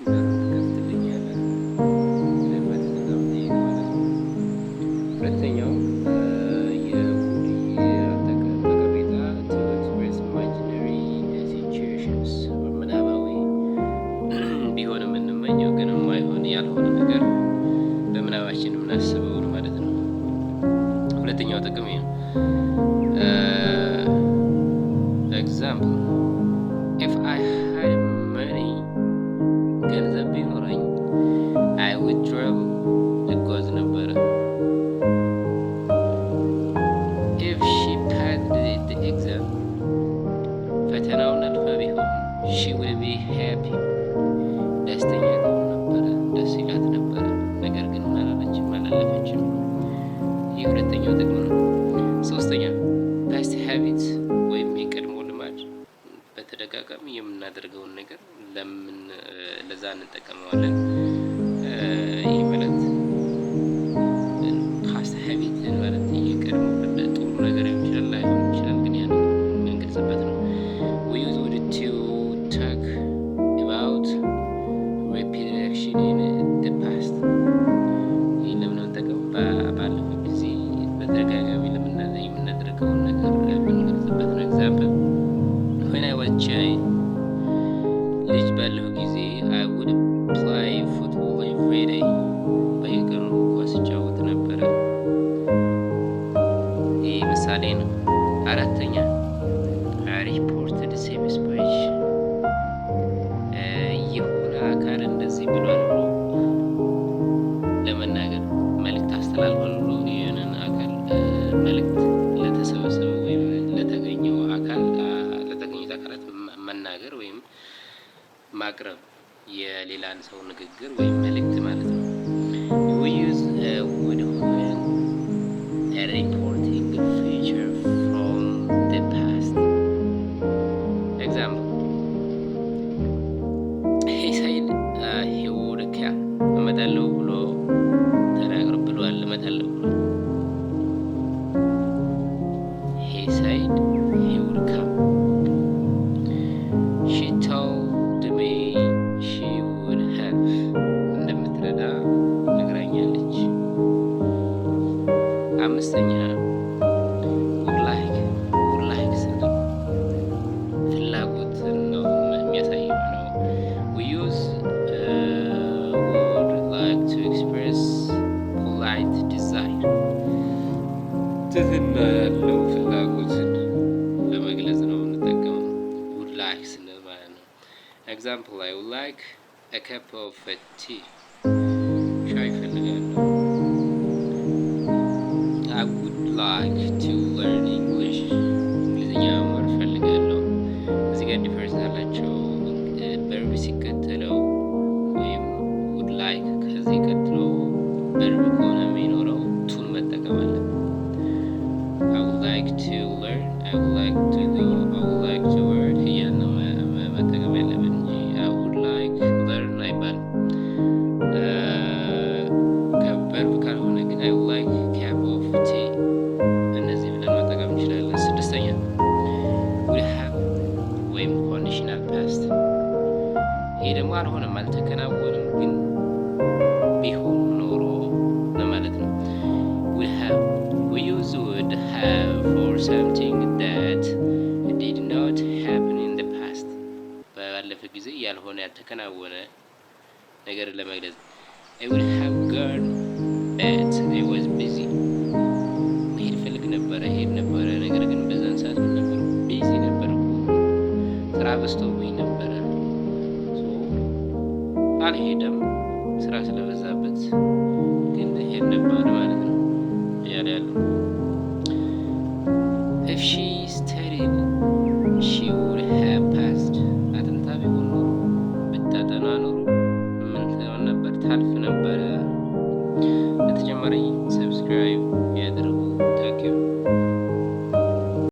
በሩን ትከፍትልኛለህ ለበት በጣም ጠይቅ ማለት ነው። ሁለተኛው ጠቀሜታ to express imaginary situations ምናባዊ ቢሆን የምንመኘው ግን የማይሆን ያልሆነ ነገር በምናባችን የምናስበውን ማለት ነው። ሁለተኛው ጥቅም ይሄ ነው። ኤግዛምፕል if I had money ገንዘብ ቢኖረኝ I would travel እጓዝ ነበረ። if she passed the exam ፈተናውን አልፋ ቢሆን she would be happy ደስተኛ ትሆን ነበረ፣ ደስ ይላት ነበረ። ነገር ግን ምን አላለችም፣ አላለፈችም። ይህ ሁለተኛው ጥቅም ነው። ሶስተኛ past habits ወይም የቀድሞ ልማድ በተደጋጋሚ የምናደርገውን ነገር ለዛ እንጠቀመዋለን። ይህ ማለት ፓስት ሀቢት ማለት የቀድሞ ጥሩ ነገር ይችላል ላይሆን ይችላል፣ ግን ያን የምንገልጽበት ነው። we use it to talk about repeated action in the past ይህ ለምን እንጠቀም ባለፈው ጊዜ በተደጋጋሚ የምናደርገውን ነገር የምንገልጽበት ነው። ኤግዛምፕል when I was a child ልጅ ባለሁ ጊዜ I would play football every day በየቀኑ ኳስ እጫወት ነበረ። ይህ ምሳሌ ነው። አራተኛ I reported same speech የሆነ አካል እንደዚህ ብሏል ብሎ ለመናገር መልእክት አስተላልፏል ብሎ የሆነን አካል መልእክት ለተሰበሰበ ወይም ለተገኘው አካላት መናገር ወይም ማቅረብ የሌላን ሰው ንግግር ወይም መልእክት ማለት ነው። we use would when reporting the future from the past. Example he said he would come እመጣለሁ ብሎ ተናግሮ ብሏል። እመጣለሁ ብሎ he said he would come. she told me she would have እንደምትረዳ ነግራኛለች። አምስተኛ would like ስንል ፍላጎትን ነው የሚያሳየው ነው። we use would like to express polite desire ትህትና ያለው ፍላጎትን ለመግለጽ ነው የምንጠቀመው would like ስንል ማለት ነው። ኤግዛምፕል I would like a cup of tea ሻይ እፈልጋለሁ። I would like to learn English እንግሊዝኛ መማር እፈልጋለሁ። እዚህ ጋር ዲፈረንስ አላቸው። በርብ ሲከተለው ወይም would like ከዚህ ቀጥሎ በርብ ከሆነ የሚኖረው ቱን መጠቀም አለብን። I would like to learn, I would like to do, I would like to work እያልን ነው መጠቀም ያለብን እንጂ I would like learn አይባልም። በርብ ካልሆነ ግን I would like cup of tea እነዚህ ብለን መጠቀም እንችላለን። ስድስተኛ would have ወይም conditional past ይሄ ደግሞ አልሆነም፣ አልተከናወንም፣ ግን ቢሆን ኖሮ ለማለት ነው። would have we use would have for something that did not happen in the past ባለፈ ጊዜ ያልሆነ ያልተከናወነ ነገር ለመግለጽ I would have gone but I was busy መሄድ ፈልግ ነበረ፣ ሄድ ነበረ፣ ነገር ግን በዛን ሰዓት ምን ነበር ቢዚ ነበርኩ፣ ስራ በዝቶብኝ ነበረ፣ አልሄደም ስራ ስለበዛበት፣ ግን ሄድ ነበር ማለት ነው እያለ ያለው። if she studied she would have passed አጥንታ ቢሆን ኖሮ ብታጠና ኖሮ ምን ትሆን ነበር? ታልፍ ነበረ። በተጨማሪ ሰብስክራይብ